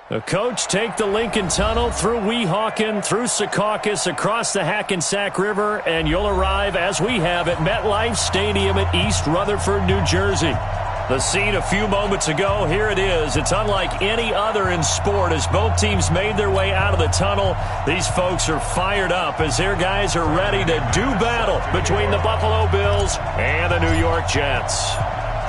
The coach take the Lincoln Tunnel through Weehawken, through Secaucus, across the Hackensack River, and you'll arrive, as we have, at MetLife Stadium at East Rutherford, New Jersey. The scene a few moments ago, here it is. It's unlike any other in sport as both teams made their way out of the tunnel. These folks are fired up as their guys are ready to do battle between the Buffalo Bills and the New York Jets.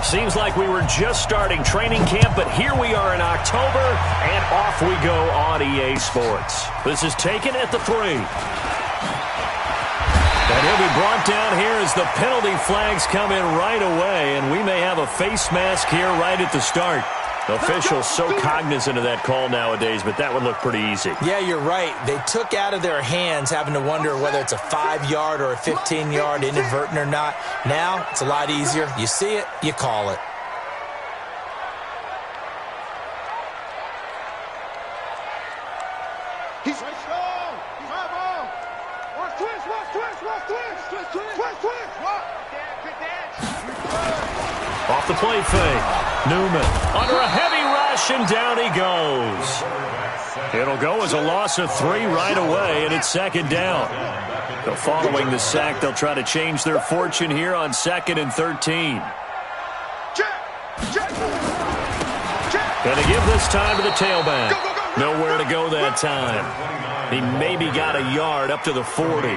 Seems like we were just starting training camp, but here we are in October, and off we go on EA Sports. This is taken at the 3. And he'll be brought down here as the penalty flags come in right away, and we may have a face mask here right at the start. Officials so cognizant of that call nowadays, but that would look pretty easy. Yeah, you're right. They took out of their hands having to wonder whether it's a 5-yard or a 15-yard inadvertent or not. Now, it's a lot easier. You see it, you call it. He's right strong. He's right ball. Watch twist, watch twist, watch twist. Twist, twist, twist, twist. What? Good dance. Off the play fake. Newman under a heavy rush, and down he goes. It'll go as a loss of 3 right away, and it's second down. So following the sack, they'll try to change their fortune here on 2nd and 13. Going to give this time to the tailback. Nowhere to go that time. He maybe got a yard up to the 40.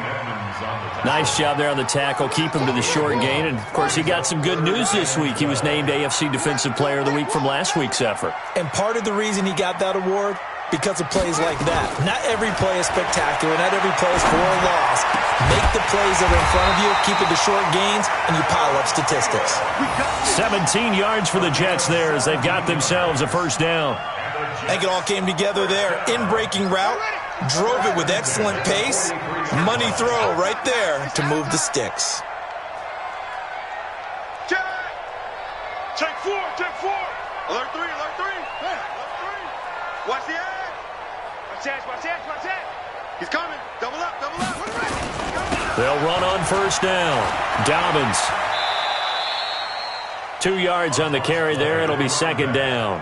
Nice job there on the tackle. Keep him to the short gain. And, of course, he got some good news this week. He was named AFC Defensive Player of the Week from last week's effort. And part of the reason he got that award, because of plays like that. Not every play is spectacular. Not every play is for a loss. Make the plays that are in front of you, keep it to short gains, and you pile up statistics. 17 yards for the Jets there as they've got themselves a first down. I think it all came together there. In-breaking route, drove it with excellent pace. Money throw right there to move the sticks. Check 4, check 4. Alert 3, alert 3. Hey, alert 3. Watch the edge. Watch edge, watch edge, watch edge. He's coming. Double up, double up. They'll run on first down. Dobbins. 2 yards on the carry there. It'll be second down.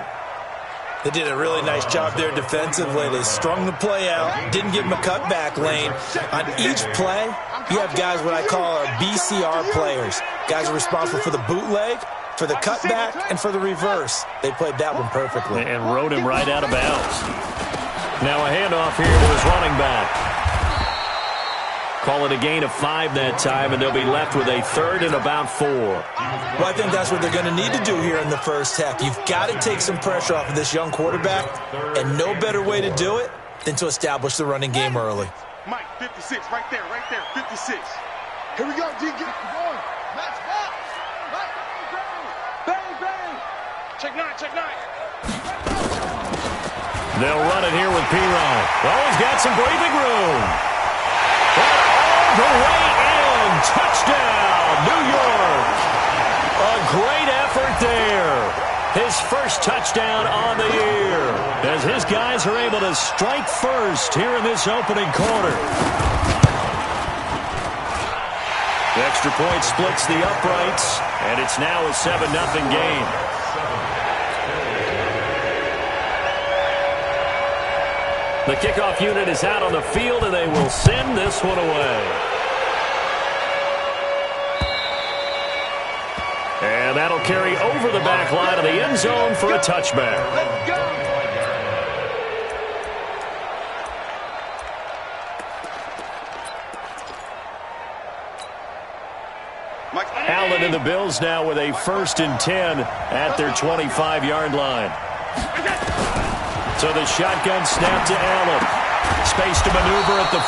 They did a really nice job there defensively. They strung the play out, didn't give him a cutback lane. On each play, you have guys what I call our BCR players. Guys are responsible for the bootleg, for the cutback, and for the reverse. They played that one perfectly. And rode him right out of bounds. Now a handoff here to his running back. Call it a gain of 5 that time, and they'll be left with a 3rd and about 4. Well, I think that's what they're going to need to do here in the first half. You've got to take some pressure off of this young quarterback, and no better way to do it than to establish the running game early. Mike, 56, right there, 56. Here we go, D. Get going. Let's go. Bang, bang. Check 9, check 9. They'll run it here with P-Ryan. Oh, he's got some breathing room. The way in. Touchdown, New York. A great effort there. His first touchdown on the year as his guys are able to strike first here in this opening quarter. The extra point splits the uprights, and it's now a 7-0 game. The kickoff unit is out on the field, and they will send this one away. And that'll carry over the back line of the end zone for a touchback. Allen and the Bills now with a 1st and 10 at their 25-yard line. So the shotgun snap to Allen. Space to maneuver at the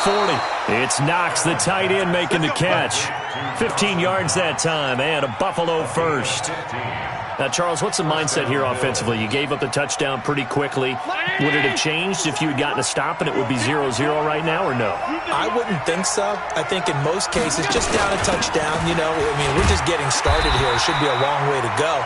40. It's Knox, the tight end, making the catch. 15 yards that time, and a Buffalo first. Now, Charles, what's the mindset here offensively? You gave up the touchdown pretty quickly. Would it have changed if you had gotten a stop and it would be 0-0 right now, or no? I wouldn't think so. I think in most cases, just down a touchdown, you know, I mean, we're just getting started here. It should be a long way to go.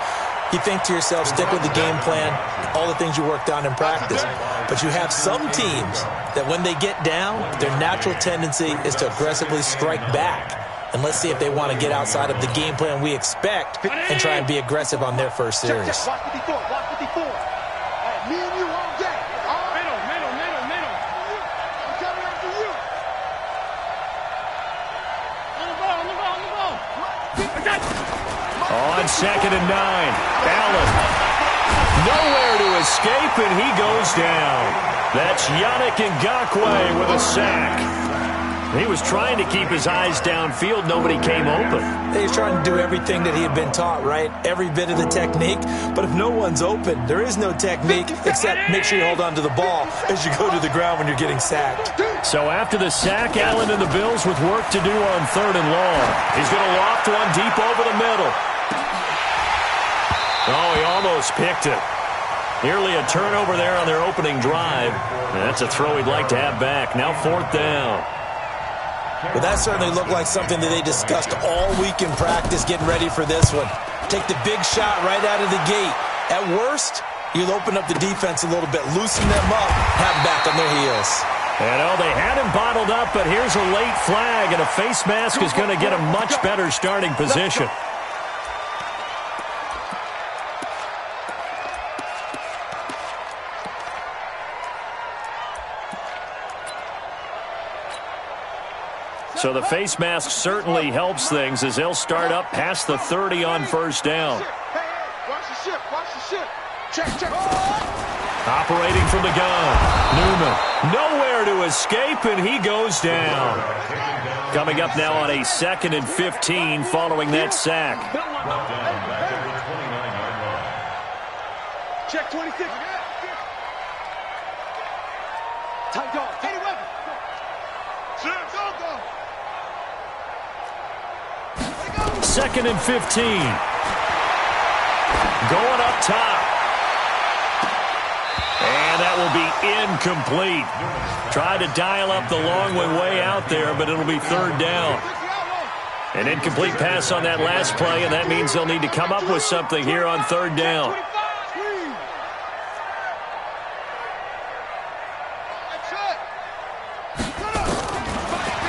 You think to yourself, stick with the game plan, all the things you worked on in practice. But you have some teams that when they get down, their natural tendency is to aggressively strike back. And let's see if they want to get outside of the game plan we expect and try and be aggressive on their first series. Watch 54, watch 54. Me and you all day. On 2nd and 9, Allen. Nowhere to escape, and he goes down. That's Yannick Ngakoue with a sack. He was trying to keep his eyes downfield. Nobody came open. He was trying to do everything that he had been taught, right? Every bit of the technique. But if no one's open, there is no technique except make sure you hold on to the ball as you go to the ground when you're getting sacked. So after the sack, Allen and the Bills with work to do on 3rd and long. He's going to loft one deep over the middle. Oh, he almost picked it. Nearly a turnover there on their opening drive. And that's a throw he'd like to have back. Now 4th down. Well, that certainly looked like something that they discussed all week in practice getting ready for this one. Take the big shot right out of the gate. At worst, you'll open up the defense a little bit, loosen them up, have them back on their heels. And they had him bottled up, but here's a late flag, and a face mask is going to get a much better starting position. So the face mask certainly helps things as they'll start up past the 30 on 1st down. Watch the ship. Watch the ship. Check. Operating from the gun, Newman. Nowhere to escape, and he goes down. Coming up now on a 2nd and 15 following that sack. Check 26. Tight dog. Any weapon. Go. 2nd and 15. Going up top. And that will be incomplete. Tried to dial up the long one way out there, but it'll be 3rd down. An incomplete pass on that last play, and that means they'll need to come up with something here on 3rd down.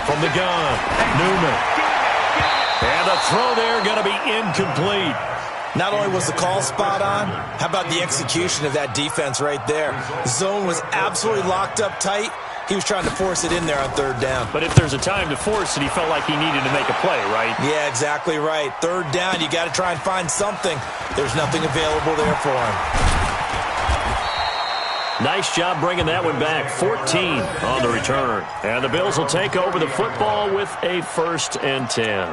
From the gun, Newman. And the throw there going to be incomplete. Not only was the call spot on, how about the execution of that defense right there? The zone was absolutely locked up tight. He was trying to force it in there on 3rd down. But if there's a time to force it, he felt like he needed to make a play, right? Yeah, exactly right. 3rd down, you got to try and find something. There's nothing available there for him. Nice job bringing that one back. 14 on the return. And the Bills will take over the football with a 1st and 10.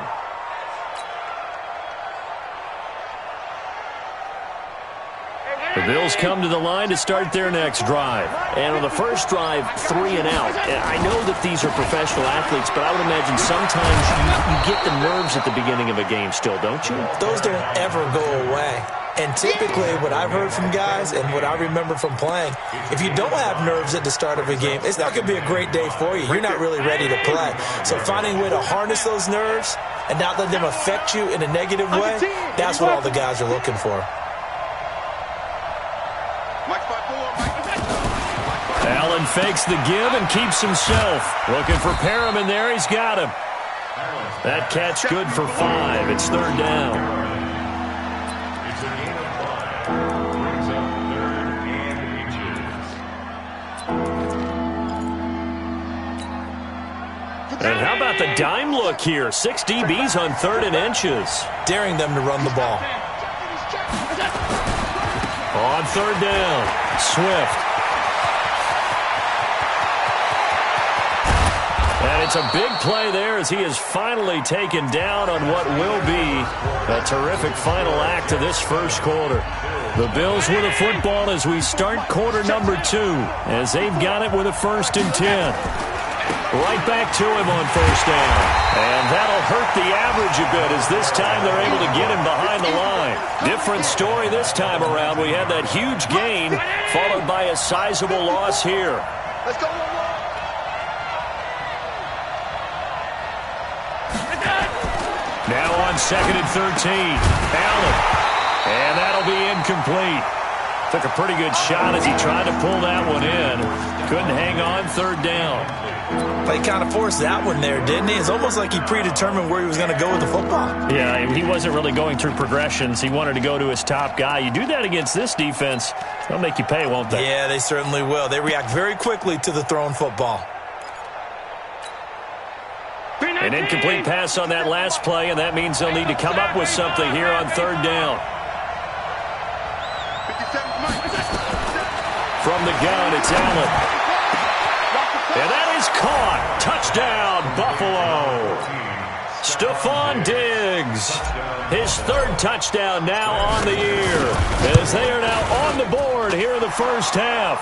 The Bills come to the line to start their next drive. And on the first drive, 3 and out. And I know that these are professional athletes, but I would imagine sometimes you get the nerves at the beginning of a game still, don't you? Those don't ever go away. And typically what I've heard from guys and what I remember from playing, if you don't have nerves at the start of a game, it's not going to be a great day for you. You're not really ready to play. So finding a way to harness those nerves and not let them affect you in a negative way, that's what all the guys are looking for. Allen fakes the give and keeps himself. Looking for Perriman there. He's got him. That catch good for 5. It's 3rd down. And how about the dime look here? 6 DBs on 3rd and inches. Daring them to run the ball. On 3rd down, Swift. And it's a big play there as he is finally taken down on what will be a terrific final act of this first quarter. The Bills with a football as we start quarter number 2, as they've got it with a 1st and 10. Right back to him on 1st down. And that'll hurt the average a bit as this time they're able to get him behind the line. Different story this time around. We had that huge gain followed by a sizable loss here. Let's go. Now on 2nd and 13, Allen. And that'll be incomplete. Took a pretty good shot as he tried to pull that one in. Couldn't hang on 3rd down. But he kind of forced that one there, didn't he? It's almost like he predetermined where he was going to go with the football. Yeah, he wasn't really going through progressions. He wanted to go to his top guy. You do that against this defense, they'll make you pay, won't they? Yeah, they certainly will. They react very quickly to the thrown football. An incomplete pass on that last play, and that means they'll need to come up with something here on third down. From the gun, it's Allen. And that is caught. Touchdown, Buffalo. Stephon Diggs. His third touchdown now on the year, as they are now on the board here in the first half.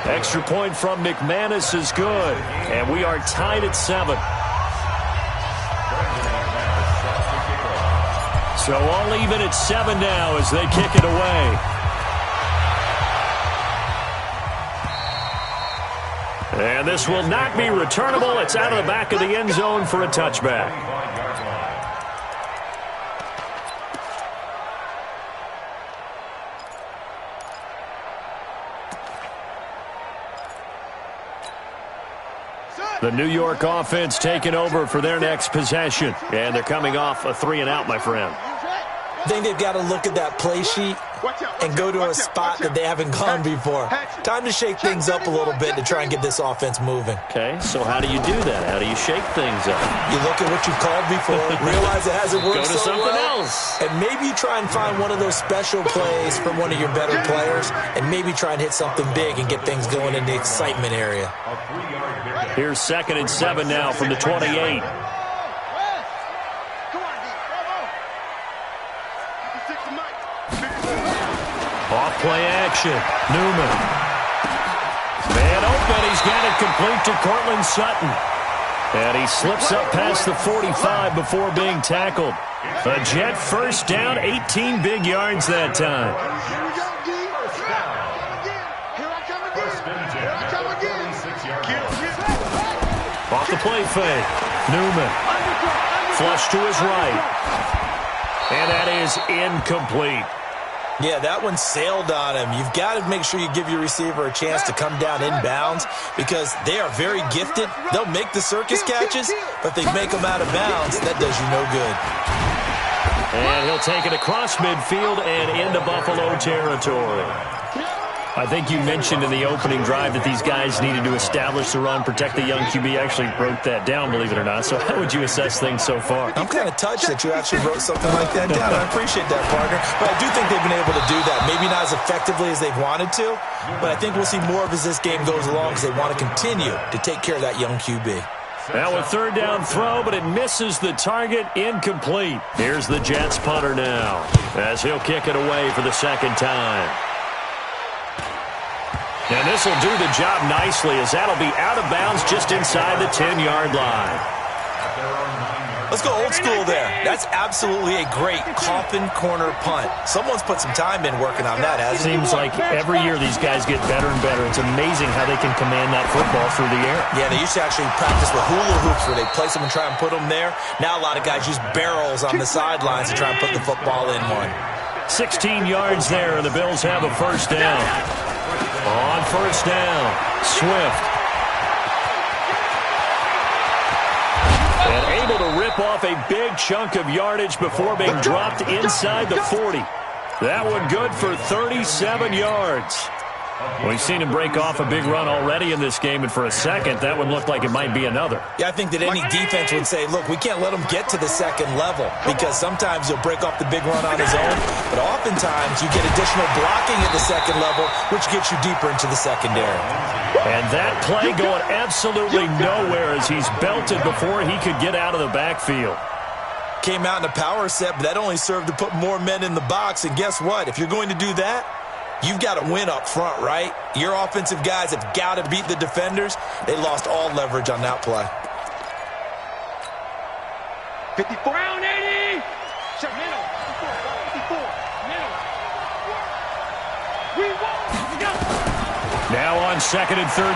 Extra point from McManus is good, and we are tied at 7. So all even at 7 now as they kick it away. And this will not be returnable. It's out of the back of the end zone for a touchback. The New York offense taking over for their next possession. And they're coming off a 3-and-out, my friend. I think they've got to look at that play sheet and go to a spot that they haven't gone before. Time to shake things up a little bit to try and get this offense moving. Okay, so how do you do that? How do you shake things up? You look at what you've called before, realize it hasn't worked so well. Go to something else. And maybe you try and find one of those special plays from one of your better players, and maybe try and hit something big and get things going in the excitement area. Here's 2nd and 7 now from the 28. Off play action. Newman. Man open. He's got it complete to Cortland Sutton. And he slips up past the 45 before being tackled. A Jet first down, 18 big yards that time. Off the play fake. Newman. Flush to his right. And that is incomplete. Yeah, that one sailed on him. You've got to make sure you give your receiver a chance to come down inbounds because they are very gifted. They'll make the circus catches, but if they make them out of bounds, that does you no good. And he'll take it across midfield and into Buffalo territory. I think you mentioned in the opening drive that these guys needed to establish the run, protect the young QB. Actually wrote that down, believe it or not. So how would you assess things so far? I'm kind of touched that you actually wrote something like that down. I appreciate that, partner. But I do think they've been able to do that. Maybe not as effectively as they've wanted to, but I think we'll see more of as this game goes along because they want to continue to take care of that young QB. Now a third down throw, but it misses the target. Incomplete. Here's the Jets punter now as he'll kick it away for the second time. And this will do the job nicely as that'll be out of bounds just inside the 10-yard line. Let's go old school there. That's absolutely a great coffin corner punt. Someone's put some time in working on that, hasn't it? Seems like every year these guys get better and better. It's amazing how they can command that football through the air. Yeah, they used to actually practice with hula hoops where they place them and try and put them there. Now a lot of guys use barrels on the sidelines to try and put the football in one. 16 yards there, and the Bills have a first down. On first down, Swift. And able to rip off a big chunk of yardage before being dropped inside the 40. That one good for 37 yards. We've seen him break off a big run already in this game, and for a second, that one looked like it might be another. Yeah, I think that any defense would say, look, we can't let him get to the second level because sometimes he'll break off the big run on his own, but oftentimes you get additional blocking at the second level, which gets you deeper into the secondary. And that play going absolutely nowhere as he's belted before he could get out of the backfield. Came out in a power set, but that only served to put more men in the box, and guess what? If you're going to do that, you've got to win up front, right? Your offensive guys have got to beat the defenders. They lost all leverage on that play. 54. Round 80. Check middle. 54. Middle. We won. Go. Now on 2nd and 13.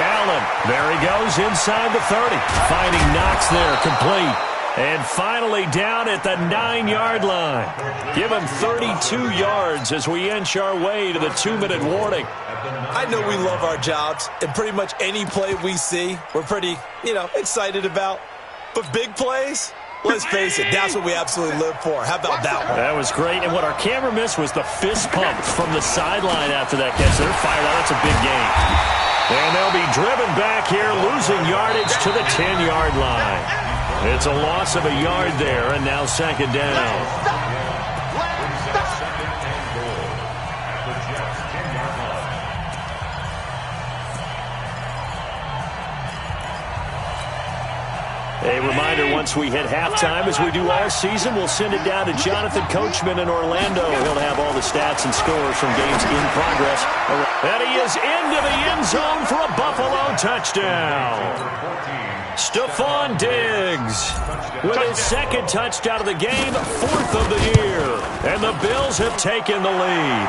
Allen. There he goes inside the 30. Finding Knox there, complete. And finally down at the 9-yard line. Give him 32 yards as we inch our way to the 2-minute warning. I know we love our jobs, and pretty much any play we see, we're pretty, excited about. But big plays, let's face it, that's what we absolutely live for. How about that one? That was great. And what our camera missed was the fist pump from the sideline after that catch. They're fired out. That's a big game. And they'll be driven back here, losing yardage to the 10-yard line. It's a loss of a yard there, and now second down. A reminder, once we hit halftime, as we do all season, we'll send it down to Jonathan Coachman in Orlando. He'll have all the stats and scores from games in progress. And he is into the end zone for a Buffalo touchdown. Stephon Diggs with his second touchdown of the game, fourth of the year. And the Bills have taken the lead.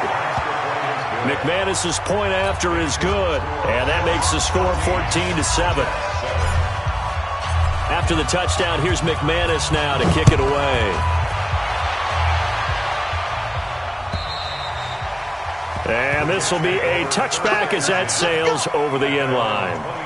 McManus's point after is good, and that makes the score 14-7. After the touchdown, here's McManus now to kick it away. And this will be a touchback as that sails over the end line.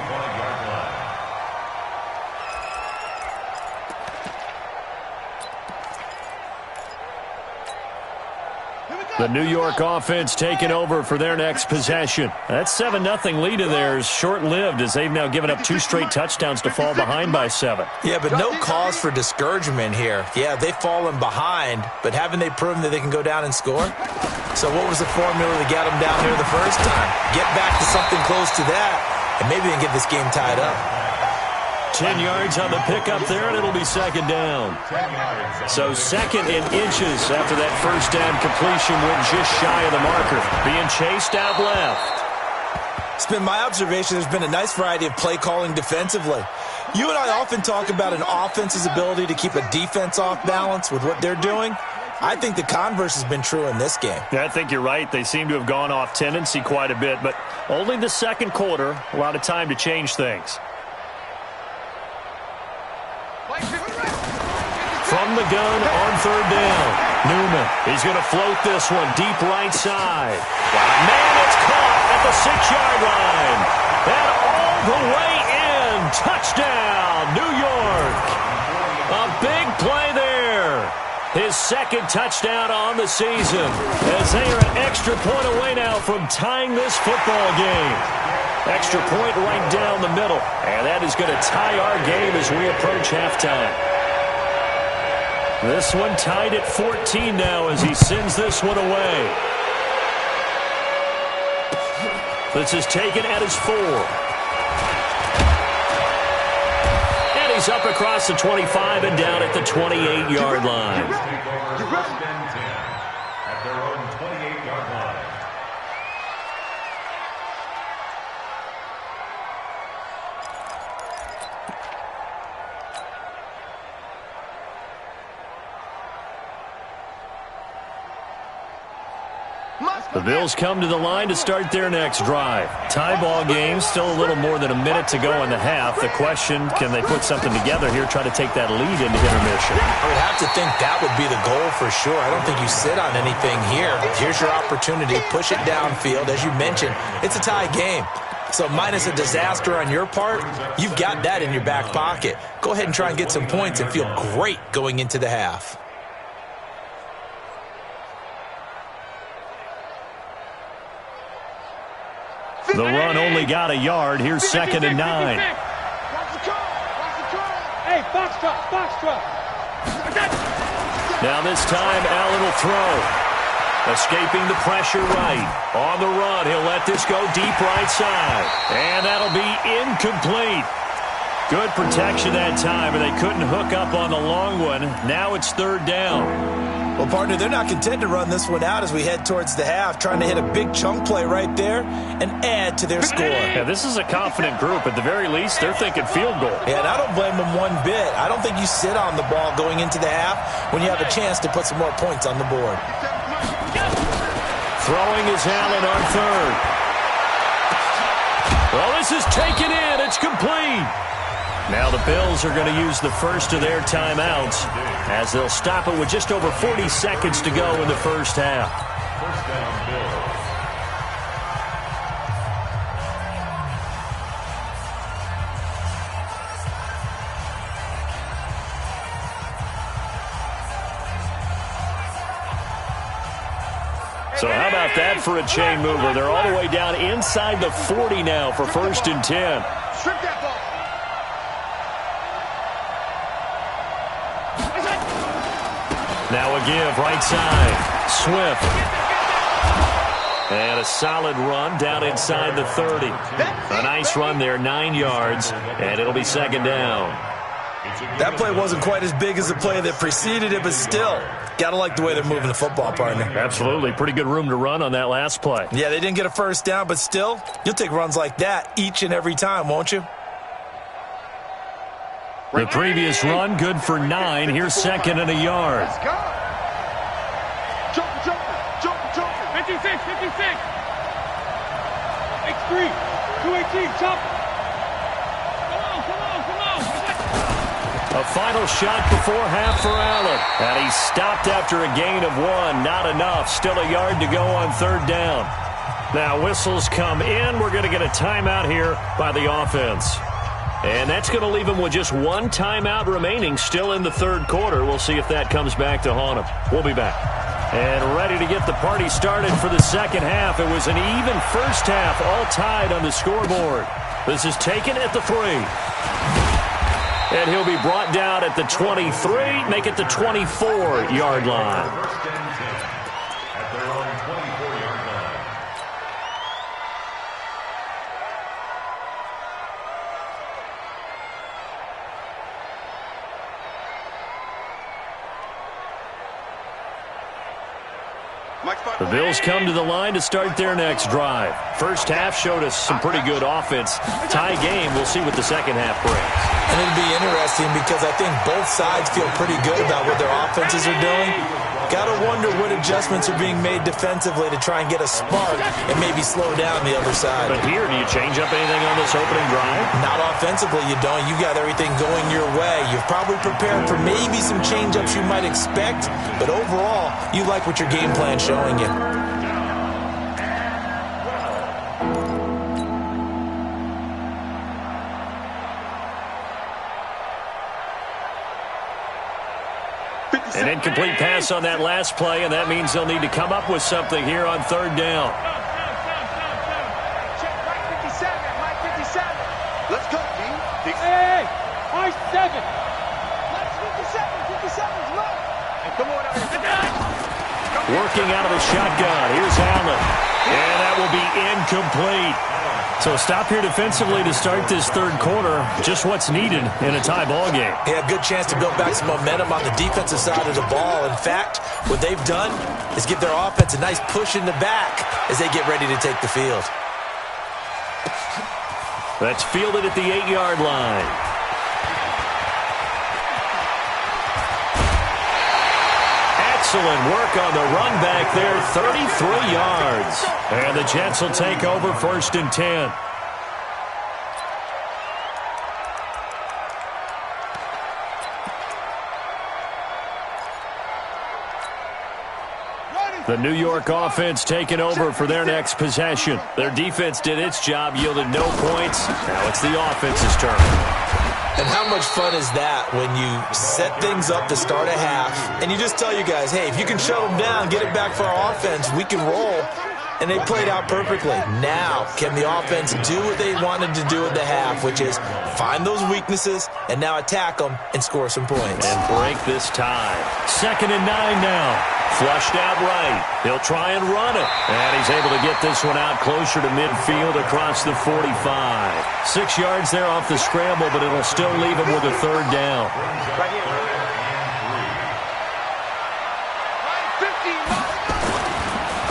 The New York offense taking over for their next possession. That 7-0 lead of theirs short-lived as they've now given up 2 straight touchdowns to fall behind by 7. Yeah, but no cause for discouragement here. Yeah, they've fallen behind, but haven't they proven that they can go down and score? So what was the formula to get them down here the first time? Get back to something close to that, and maybe they can get this game tied up. 10 yards on the pickup there, and it'll be second down. So second in inches after that first down completion went just shy of the marker. Being chased out left. It's been my observation there's been a nice variety of play calling defensively. You and I often talk about an offense's ability to keep a defense off balance with what they're doing. I think the converse has been true in this game. Yeah, I think you're right. They seem to have gone off tendency quite a bit, but only the second quarter, a lot of time to change things. From the gun on third down. Newman, he's going to float this one deep right side. Man, it's caught at the 6-yard line. And all the way in. Touchdown, New York. A big play there. His second touchdown on the season as they are an extra point away now from tying this football game. Extra point right down the middle. And that is going to tie our game as we approach halftime. This one tied at 14 now as he sends this one away. This is taken at his 4. And he's up across the 25 and down at the 28-yard line. At their own 28-yard line. The Bills come to the line to start their next drive. Tie ball game, still a little more than a minute to go in the half. The question, can they put something together here, try to take that lead into intermission? I would have to think that would be the goal for sure. I don't think you sit on anything here. Here's your opportunity. Push it downfield. As you mentioned, it's a tie game. So minus a disaster on your part, you've got that in your back pocket. Go ahead and try and get some points and feel great going into the half. The run only got a yard. Here's second and 9. Hey, box truck. Now this time, Allen will throw. Escaping the pressure right. On the run, he'll let this go deep right side. And that'll be incomplete. Good protection that time, and they couldn't hook up on the long one. Now it's third down. Well, partner, they're not content to run this one out as we head towards the half, trying to hit a big chunk play right there and add to their score. Yeah, this is a confident group. At the very least, they're thinking field goal. Yeah, and I don't blame them one bit. I don't think you sit on the ball going into the half when you have a chance to put some more points on the board. Throwing is Allen on third. Well, this is taken in. It's complete. Now the Bills are going to use the first of their timeouts as they'll stop it with just over 40 seconds to go in the first half. First down, Bills. So how about that for a chain mover? They're all the way down inside the 40 now for 1st and 10. Strip that ball. Now a give, right side. Swift. And a solid run down inside the 30. A nice run there, 9 yards, and it'll be 2nd down. That play wasn't quite as big as the play that preceded it, but still, gotta like the way they're moving the football, partner. Absolutely. Pretty good room to run on that last play. Yeah, they didn't get a first down, but still, you'll take runs like that each and every time, won't you? The previous run, good for 9. Here's 2nd and a yard. Let's go. Jump. 56, 56. X3, 218, jump. Come on. A final shot before half for Allen. And he stopped after a gain of 1. Not enough. Still a yard to go on 3rd down. Now whistles come in. We're going to get a timeout here by the offense. And that's going to leave him with just 1 timeout remaining still in the 3rd quarter. We'll see if that comes back to haunt him. We'll be back. And ready to get the party started for the 2nd half. It was an even first half, all tied on the scoreboard. This is taken at the 3. And he'll be brought down at the 23, make it the 24-yard line. First and 10 at their own 24-yard line. The Bills come to the line to start their next drive. First half showed us some pretty good offense. Tie game, we'll see what the 2nd half brings. And it'll be interesting because I think both sides feel pretty good about what their offenses are doing. Got to wonder what adjustments are being made defensively to try and get a spark and maybe slow down the other side. But here, do you change up anything on this opening drive? Not offensively, you don't. You got everything going your way. You've probably prepared for maybe some change-ups you might expect, but overall, you like what your game plan's showing you. An incomplete pass on that last play, and that means they'll need to come up with something here on 3rd down. Check right 57, right 57. Let's go, D. Hey, high 7. Let's 57's low. Hey, come on out here. Working out of the shotgun. Here's Allen. And that will be incomplete. So stop here defensively to start this 3rd quarter. Just what's needed in a tie ball game. Yeah, good chance to build back some momentum on the defensive side of the ball. In fact, what they've done is give their offense a nice push in the back as they get ready to take the field. That's fielded at the 8-yard line. Excellent work on the run back there, 33 yards. And the Jets will take over 1st and 10. The New York offense taking over for their next possession. Their defense did its job, yielded no points. Now it's the offense's turn. And how much fun is that when you set things up to start a half and you just tell you guys, hey, if you can shut them down, get it back for our offense, we can roll. And they played out perfectly. Now, can the offense do what they wanted to do at the half, which is find those weaknesses and now attack them and score some points. And break this tie. 2nd and 9 now. Flushed out right. He'll try and run it. And he's able to get this one out closer to midfield across the 45. 6 yards there off the scramble, but it'll still leave him with a 3rd down. Right here.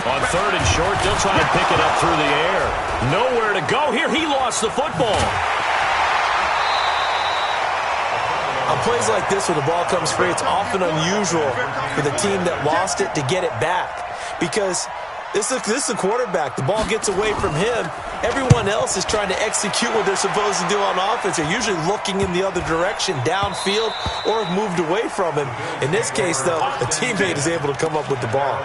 On 3rd and short, they'll try and pick it up through the air. Nowhere to go here. He lost the football. On plays like this where the ball comes free, it's often unusual for the team that lost it to get it back. Because this is a quarterback. The ball gets away from him. Everyone else is trying to execute what they're supposed to do on offense. They're usually looking in the other direction, downfield, or have moved away from him. In this case, though, a teammate is able to come up with the ball.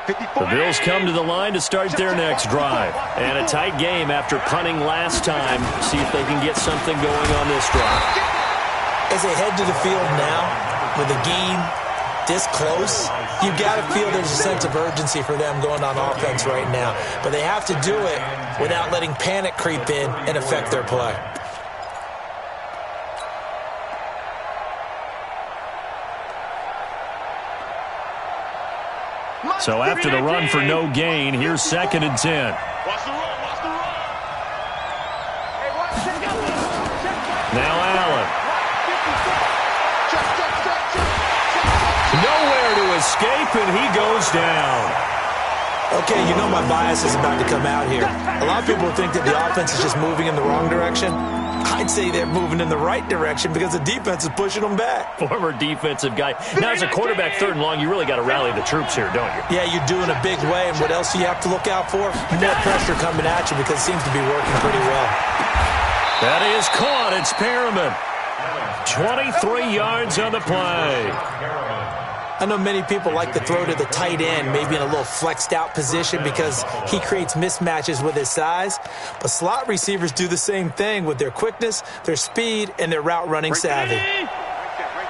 The Bills come to the line to start their next drive. And a tight game after punting last time. See if they can get something going on this drive. As they head to the field now, with the game this close, you've got to feel there's a sense of urgency for them going on offense right now. But they have to do it without letting panic creep in and affect their play. So after the run for no gain, here's 2nd and 10. Watch the run, watch the run. Now Allen. Nowhere to escape, and he goes down. Okay, you know my bias is about to come out here. A lot of people think that the offense is just moving in the wrong direction. I'd say they're moving in the right direction because the defense is pushing them back. Former defensive guy. Now, as a quarterback, 3rd and long, you really got to rally the troops here, don't you? Yeah, you do in a big way. And what else do you have to look out for? More pressure coming at you because it seems to be working pretty well. That is caught. It's Perriman. 23 yards on the play. I know many people like to throw to the tight end, maybe in a little flexed out position because he creates mismatches with his size. But slot receivers do the same thing with their quickness, their speed, and their route running savvy. Right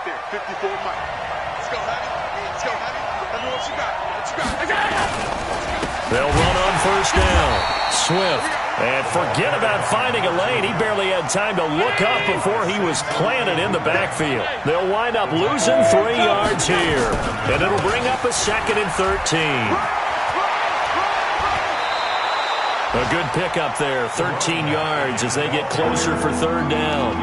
there, 54 Mike. Let's go, Heavy. Let's go, Heavy. Let me know what you got. What you got? They'll run on 1st down. Swift. And forget about finding a lane. He barely had time to look up before he was planted in the backfield. They'll wind up losing 3 yards here. And it'll bring up a 2nd and 13. A good pickup there, 13 yards as they get closer for 3rd down.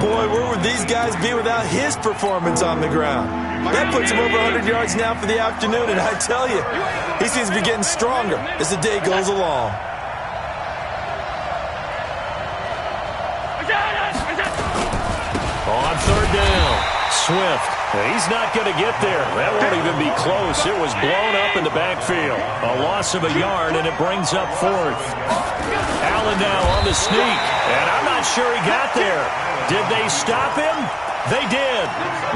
Boy, where would these guys be without his performance on the ground? That puts him over 100 yards now for the afternoon, and I tell you, he seems to be getting stronger as the day goes along. On 3rd down, Swift. He's not going to get there. That won't even be close. It was blown up in the backfield. A loss of a yard, and it brings up 4th. Allen now on the sneak, and I'm not sure he got there. Did they stop him? They did.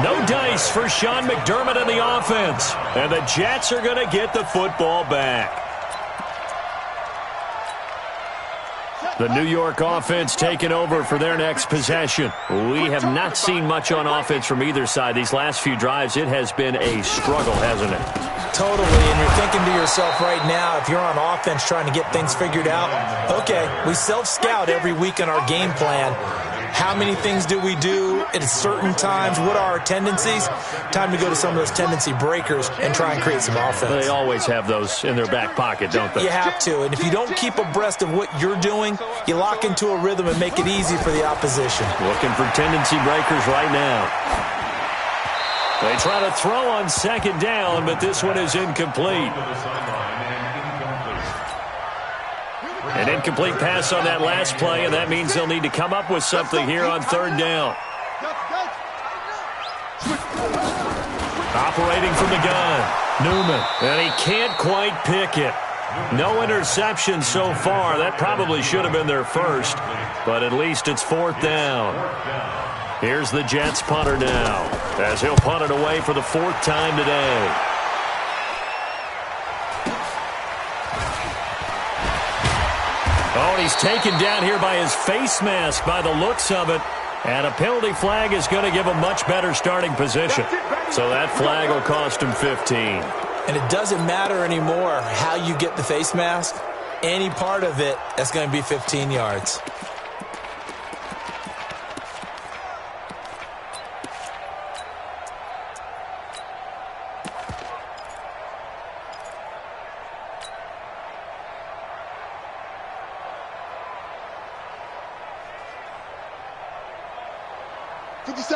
No dice for Sean McDermott and the offense. And the Jets are going to get the football back. The New York offense taking over for their next possession. We have not seen much on offense from either side. These last few drives, it has been a struggle, hasn't it? Totally, and you're thinking to yourself right now, if you're on offense trying to get things figured out, okay, we self-scout every week in our game plan. How many things do we do at certain times? What are our tendencies? Time to go to some of those tendency breakers and try and create some offense. They always have those in their back pocket, don't they? You have to, and if you don't keep abreast of what you're doing, you lock into a rhythm and make it easy for the opposition. Looking for tendency breakers right now. They try to throw on 2nd down, but this one is incomplete. An incomplete pass on that last play, and that means they'll need to come up with something here on 3rd down. Operating from the gun, Newman, and he can't quite pick it. No interception so far. That probably should have been their first, but at least it's 4th down. Here's the Jets punter now, as he'll punt it away for the 4th time today. Oh, and he's taken down here by his face mask by the looks of it. And a penalty flag is going to give him much better starting position. So that flag will cost him 15. And it doesn't matter anymore how you get the face mask. Any part of it, that's going to be 15 yards.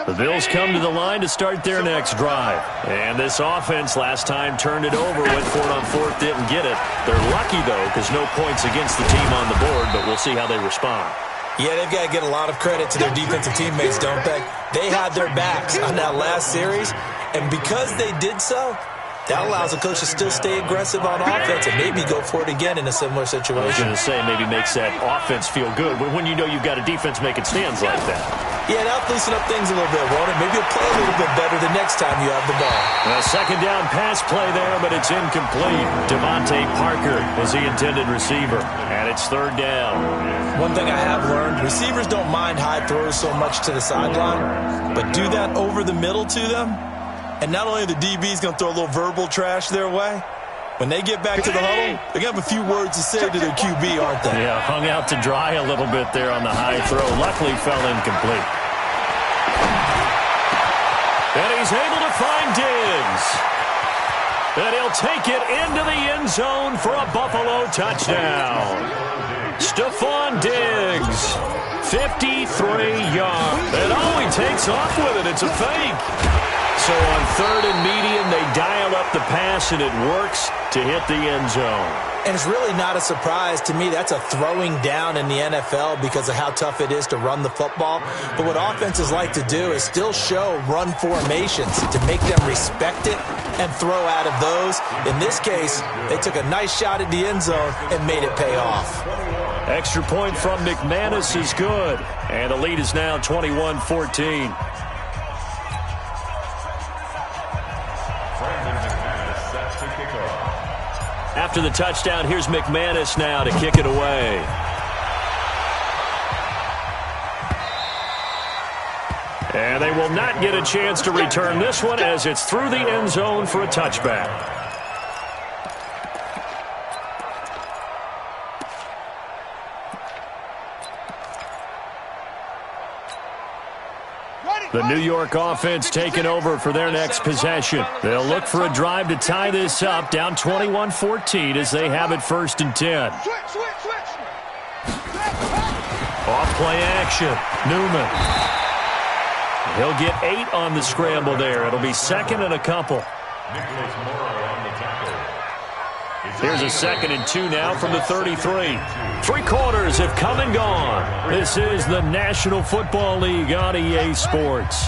The Bills come to the line to start their next drive. And this offense last time turned it over, went for it on 4th, didn't get it. They're lucky, though, because no points against the team on the board, but we'll see how they respond. Yeah, they've got to get a lot of credit to their defensive teammates, don't they? They had their backs on that last series, and because they did so, That allows the coach to still stay aggressive on offense and maybe go for it again in a similar situation. I was going to say maybe makes that offense feel good, but when you know you've got a defense making stands like that. Yeah, that'll loosen up things a little bit, won't it? Maybe you'll play a little bit better the next time you have the ball. A second down pass play there, but it's incomplete. Devontae Parker is the intended receiver, and it's third down. One thing I have learned, receivers don't mind high throws so much to the sideline, but do that over the middle to them, and not only are the DBs going to throw a little verbal trash their way, when they get back to the huddle, they're going to have a few words to say to their QB, aren't they? Yeah, hung out to dry a little bit there on the high throw. Luckily fell incomplete. And he's able to find Diggs. And he'll take it into the end zone for a Buffalo touchdown. Stephon Diggs, 53 yards. And he takes off with it. It's a fake. So on third and medium, they dial up the pass, and it works to hit the end zone. And it's really not a surprise to me. That's a throwing down in the NFL because of how tough it is to run the football. But what offenses like to do is still show run formations to make them respect it and throw out of those. In this case, they took a nice shot at the end zone and made it pay off. Extra point from McManus is good. And the lead is now 21-14. After the touchdown, here's McManus now to kick it away. And they will not get a chance to return this one as it's through the end zone for a touchback. The New York offense taking over for their next possession. They'll look for a drive to tie this up, down 21-14 as they have it 1st and 10. Off play action. Newman. He'll get 8 on the scramble there. It'll be second and a couple. Here's a 2nd and 2 now from the 33. 3 quarters have come and gone. This is the National Football League on EA Sports.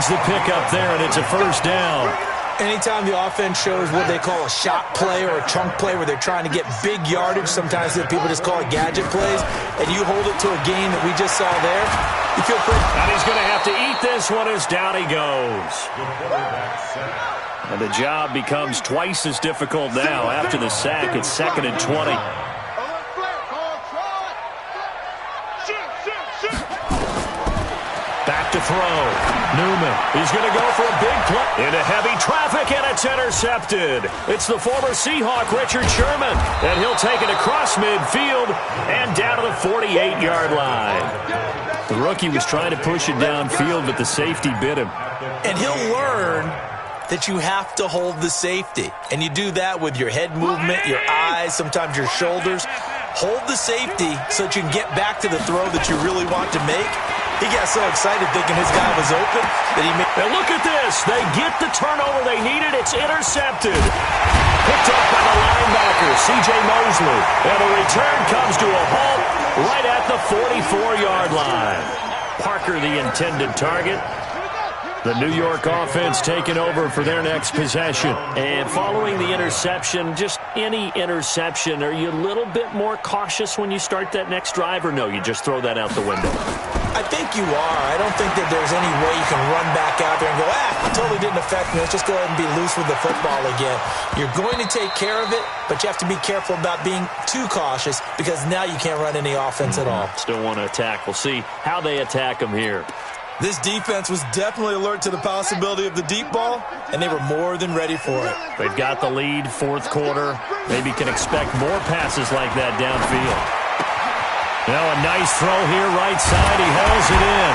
The pickup there, and it's a first down. Anytime the offense shows what they call a shot play or a chunk play where they're trying to get big yardage, sometimes people just call it gadget plays, and you hold it to a game that we just saw there, you feel pretty. And he's going to have to eat this one as down he goes. And the job becomes twice as difficult now after the sack. It's 2nd and 20. Back to throw. Newman. He's going to go for a big play. Into heavy traffic, and it's intercepted. It's the former Seahawk, Richard Sherman. And he'll take it across midfield and down to the 48-yard line. The rookie was trying to push it downfield, but the safety bit him. And he'll learn that you have to hold the safety. And you do that with your head movement, your eyes, sometimes your shoulders. Hold the safety so that you can get back to the throw that you really want to make. He got so excited thinking his guy was open that he made... And look at this. They get the turnover they needed. It's intercepted. Picked up by the linebacker, C.J. Mosley. And the return comes to a halt right at the 44-yard line. Parker, the intended target. The New York offense taking over for their next possession. And following the interception, just any interception, are you a little bit more cautious when you start that next drive, or no, you just throw that out the window? I think you are. I don't think that there's any way you can run back out there and go, it totally didn't affect me. Let's just go ahead and be loose with the football again. You're going to take care of it, but you have to be careful about being too cautious because now you can't run any offense at all. Still want to attack. We'll see how they attack them here. This defense was definitely alert to the possibility of the deep ball, and they were more than ready for it. They've got the lead, 4th quarter. Maybe can expect more passes like that downfield. Now a nice throw here, right side. He hauls it in.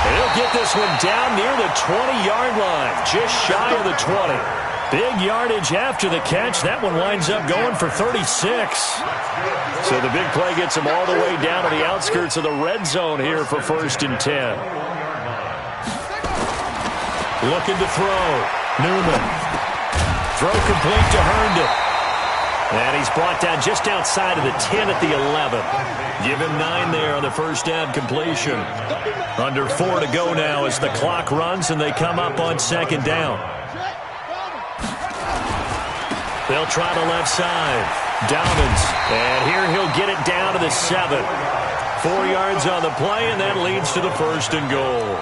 And he'll get this one down near the 20-yard line, just shy of the 20. Big yardage after the catch. That one winds up going for 36. So the big play gets him all the way down to the outskirts of the red zone here for 1st and 10. Looking to throw. Newman. Throw complete to Herndon. And he's brought down just outside of the 10 at the 11. Give him 9 there on the first down completion. Under 4 to go now as the clock runs and they come up on second down. They'll try the left side. Dobbins. And here he'll get it down to the 7. 4 yards on the play, and that leads to the first and goal.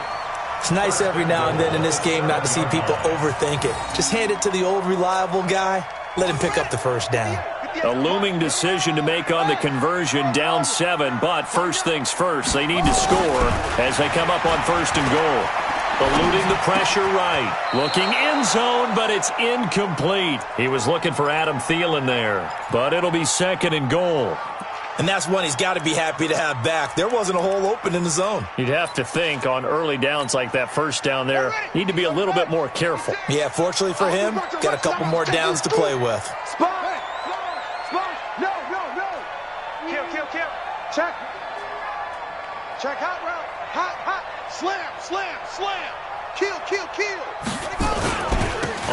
It's nice every now and then in this game not to see people overthink it. Just hand it to the old reliable guy. Let him pick up the first down. A looming decision to make on the conversion, down 7, but first things first, they need to score as they come up on first and goal. Eluding the pressure right. Looking end zone, but it's incomplete. He was looking for Adam Thielen there, but it'll be second and goal. And that's one he's got to be happy to have back. There wasn't a hole open in the zone. You'd have to think on early downs like that first down there, need to be a little bit more careful. Yeah, fortunately for him, got a couple more downs to play with. Spot! No! Kill. Check. Hot route. Hot. Slam. Kill.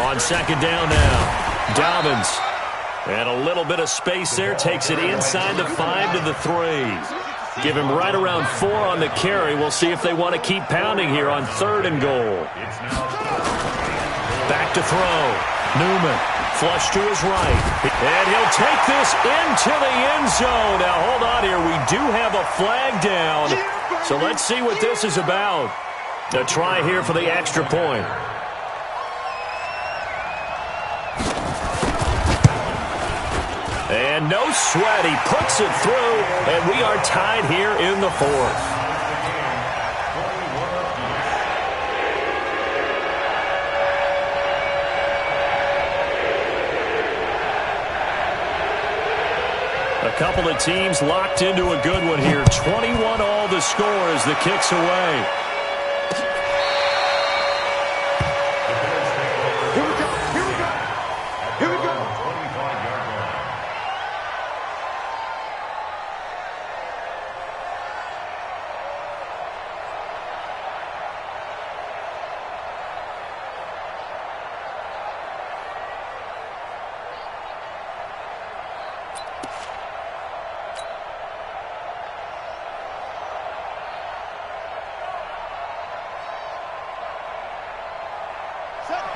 On second down now, Dobbins. And a little bit of space there, takes it inside the 5 to the 3. Give him right around 4 on the carry. We'll see if they want to keep pounding here on third and goal. Back to throw. Newman, flush to his right. And he'll take this into the end zone. Now, hold on here. We do have a flag down. So let's see what this is about. A try here for the extra point. And no sweat, he puts it through, and we are tied here in the 4th. A couple of teams locked into a good one here. 21 all the score as the kick's away.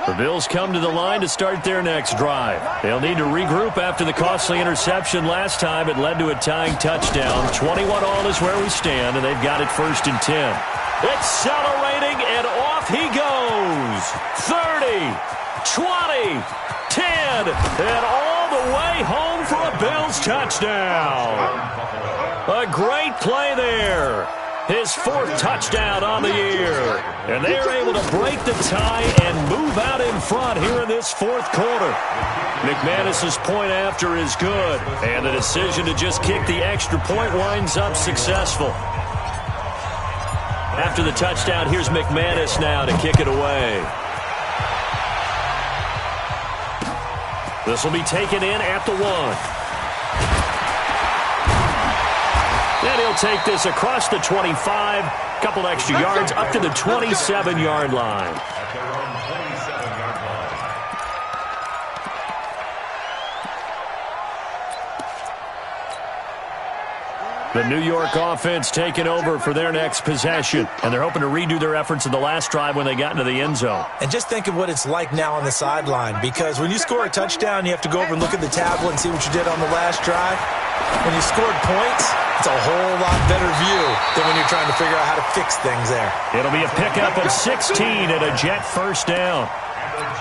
The Bills come to the line to start their next drive. They'll need to regroup after the costly interception last time. It led to a tying touchdown. 21 all is where we stand, and they've got it first and 10. Accelerating, and off he goes. 30, 20, 10, and all the way home for a Bills touchdown. A great play there. His 4th touchdown on the year. And they are able to break the tie and move out in front here in this 4th quarter. McManus's point after is good. And the decision to just kick the extra point winds up successful. After the touchdown, here's McManus now to kick it away. This will be taken in at the 1. And he'll take this across the 25, couple extra yards up to the 27-yard line. The New York offense taking over for their next possession. And they're hoping to redo their efforts in the last drive when they got into the end zone. And just think of what it's like now on the sideline. Because when you score a touchdown, you have to go over and look at the tablet and see what you did on the last drive. When you scored points, it's a whole lot better view than when you're trying to figure out how to fix things there. It'll be a pickup of 16 and a Jet first down.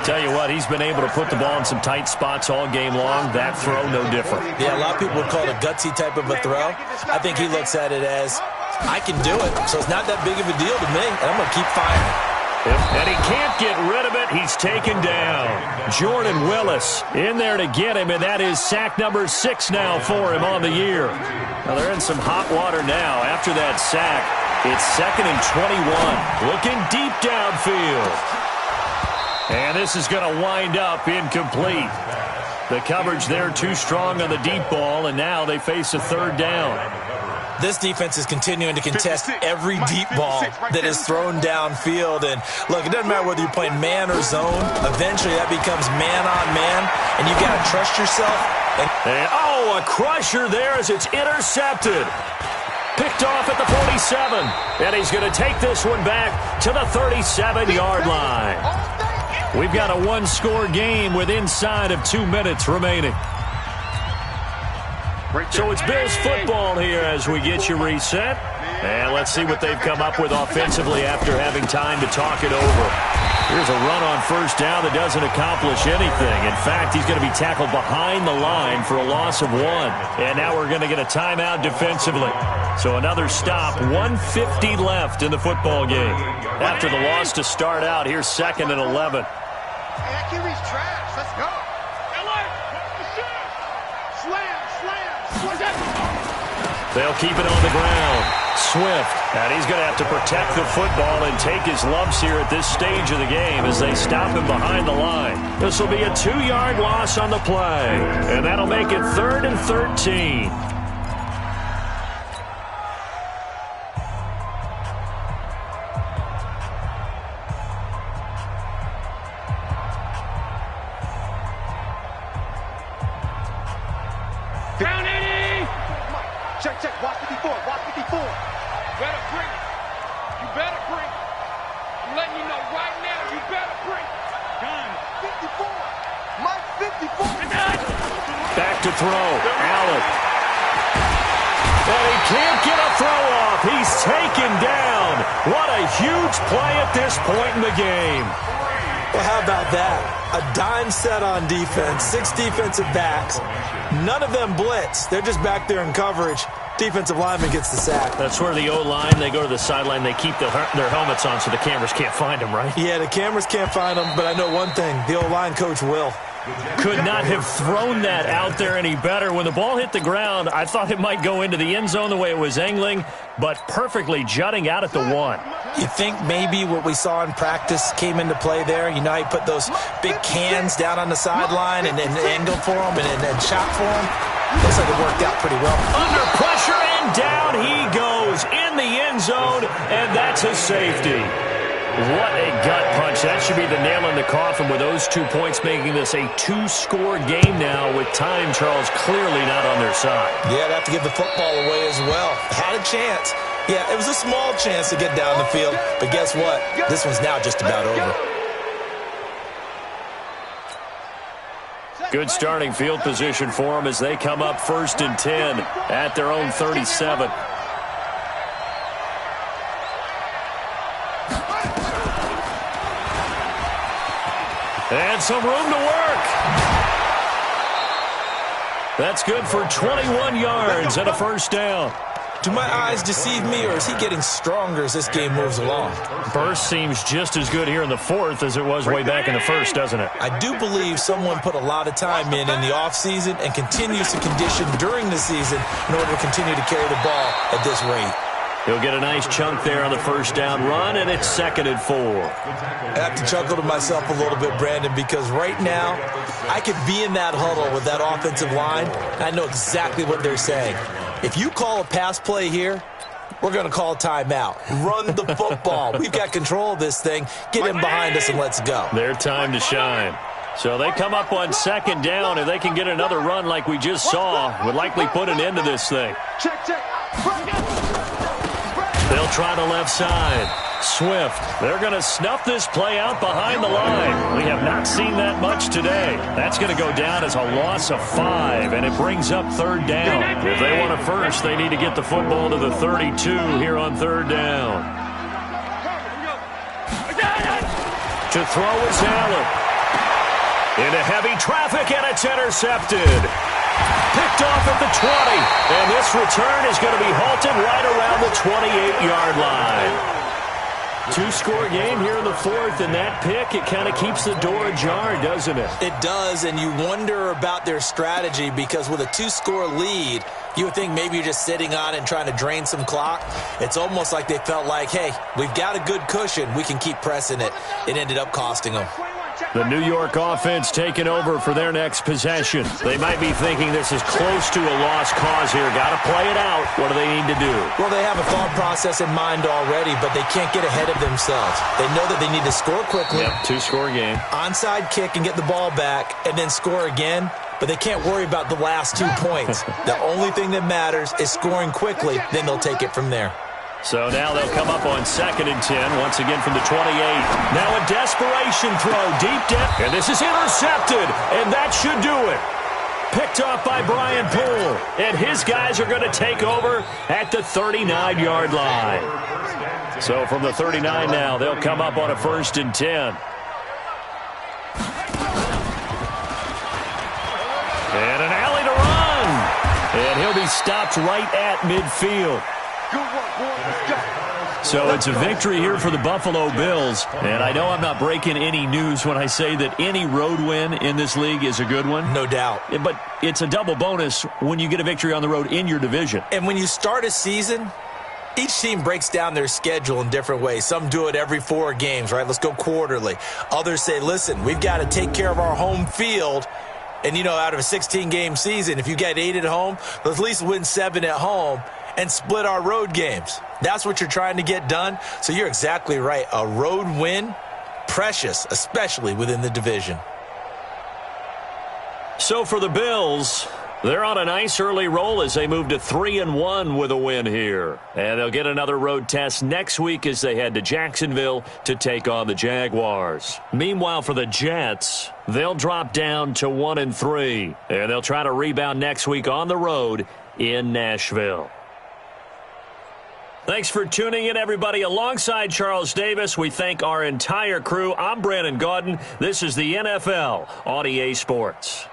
Tell you what, he's been able to put the ball in some tight spots all game long. That throw, no different. Yeah, a lot of people would call it a gutsy type of a throw. I think he looks at it as, I can do it, so it's not that big of a deal to me, and I'm going to keep firing. And he can't get rid of it. He's taken down. Jordan Willis in there to get him, and that is sack number 6 now for him on the year. Now they're in some hot water now. After that sack, it's 2nd and 21. Looking deep downfield. And this is going to wind up incomplete. The coverage there too strong on the deep ball, and now they face a 3rd down. This defense is continuing to contest every deep ball that is thrown downfield. And, look, it doesn't matter whether you're playing man or zone. Eventually, that becomes man-on-man, and you've got to trust yourself. And, oh, a crusher there as it's intercepted. Picked off at the 47. And he's going to take this one back to the 37-yard line. We've got a one-score game with inside of 2 minutes remaining. So it's Bills football here as we get you reset. And let's see what they've come up with offensively after having time to talk it over. Here's a run on first down that doesn't accomplish anything. In fact, he's going to be tackled behind the line for a loss of 1. And now we're going to get a timeout defensively. So another stop, 1:50 left in the football game. After the loss to start out, here's 2nd and 11. That QB's trash. Let's go. They'll keep it on the ground. Swift, and he's going to have to protect the football and take his lumps here at this stage of the game as they stop him behind the line. This will be a 2-yard loss on the play, and that'll make it 3rd and 13. Down 80! Check. Watch 54. Better bring it. You better bring it. I'm letting you know right now, you better bring it. Gun. 54. Mike 54. Back to throw. Allen. And he can't get a throw off. He's taken down. What a huge play at this point in the game. Well, how about that? A dime set on defense, 6 defensive backs. None of them blitz. They're just back there in coverage. Defensive lineman gets the sack. That's where the O-line, they go to the sideline, they keep their helmets on so the cameras can't find them, right? Yeah, the cameras can't find them, but I know one thing. The O-line coach will. Could not have thrown that out there any better. When the ball hit the ground, I thought it might go into the end zone the way it was angling, but perfectly jutting out at the 1. You think maybe what we saw in practice came into play there? You know, he put those big cans down on the sideline and angled for them and shot for them. Looks like it worked out pretty well. Under pressure, and down he goes in the end zone, and that's a safety. What a gut punch. That should be the nail in the coffin with those 2 points, making this a 2-score game now with time, Charles, clearly not on their side. Yeah, they have to give the football away as well. Had a chance. Yeah, it was a small chance to get down the field, but guess what? This one's now just about over. Good starting field position for them as they come up 1st and 10 at their own 37. And some room to work. That's good for 21 yards and a first down. Do my eyes deceive me, or is he getting stronger as this game moves along? Burst seems just as good here in the 4th as it was way back in the 1st, doesn't it? I do believe someone put a lot of time in the offseason and continues to condition during the season in order to continue to carry the ball at this rate. He'll get a nice chunk there on the first down run, and it's 2nd and 4. I have to chuckle to myself a little bit, Brandon, because right now I could be in that huddle with that offensive line, and I know exactly what they're saying. If you call a pass play here, we're going to call timeout. Run the football. We've got control of this thing. Get in behind us and let's go. Their time to shine. So they come up on 2nd down. If they can get another run like we just saw, would likely put an end to this thing. Check. They'll try the left side. Swift. They're going to snuff this play out behind the line. We have not seen that much today. That's going to go down as a loss of 5, and it brings up 3rd down. If they want a first, they need to get the football to the 32 here on 3rd down. To throw is Allen. Into heavy traffic, and it's intercepted. Picked off at the 20, and this return is going to be halted right around the 28-yard line. 2-score game here in the 4th, and that pick, it kind of keeps the door ajar, doesn't it? It does, and you wonder about their strategy because with a 2-score lead, you would think maybe you're just sitting on it and trying to drain some clock. It's almost like they felt like, hey, we've got a good cushion. We can keep pressing it. It ended up costing them. The New York offense taking over for their next possession. They might be thinking this is close to a lost cause here. Got to play it out. What do they need to do? Well, they have a thought process in mind already, but they can't get ahead of themselves. They know that they need to score quickly. Yep, two-score game. Onside kick and get the ball back and then score again, but they can't worry about the last 2 points. The only thing that matters is scoring quickly, then they'll take it from there. So now they'll come up on 2nd and 10, once again from the 28. Now a desperation throw deep down, and this is intercepted, and that should do it. Picked off by Brian Poole, and his guys are going to take over at the 39-yard line. So from the 39 now, they'll come up on a 1st and 10. And an alley to run, and he'll be stopped right at midfield. Good work, boys. Let's go. So it's a victory here for the Buffalo Bills. And I know I'm not breaking any news when I say that any road win in this league is a good one. No doubt. But it's a double bonus when you get a victory on the road in your division. And when you start a season, each team breaks down their schedule in different ways. Some do it every 4 games, right? Let's go quarterly. Others say, listen, we've got to take care of our home field. And, you know, out of a 16-game season, if you get 8 at home, let's at least win 7 at home and split our road games. That's what you're trying to get done. So you're exactly right. A road win, precious, especially within the division. So for the Bills, they're on a nice early roll as they move to 3-1 with a win here. And they'll get another road test next week as they head to Jacksonville to take on the Jaguars. Meanwhile, for the Jets, they'll drop down to 1-3. And they'll try to rebound next week on the road in Nashville. Thanks for tuning in, everybody. Alongside Charles Davis, we thank our entire crew. I'm Brandon Gaudin. This is the NFL on EA Sports.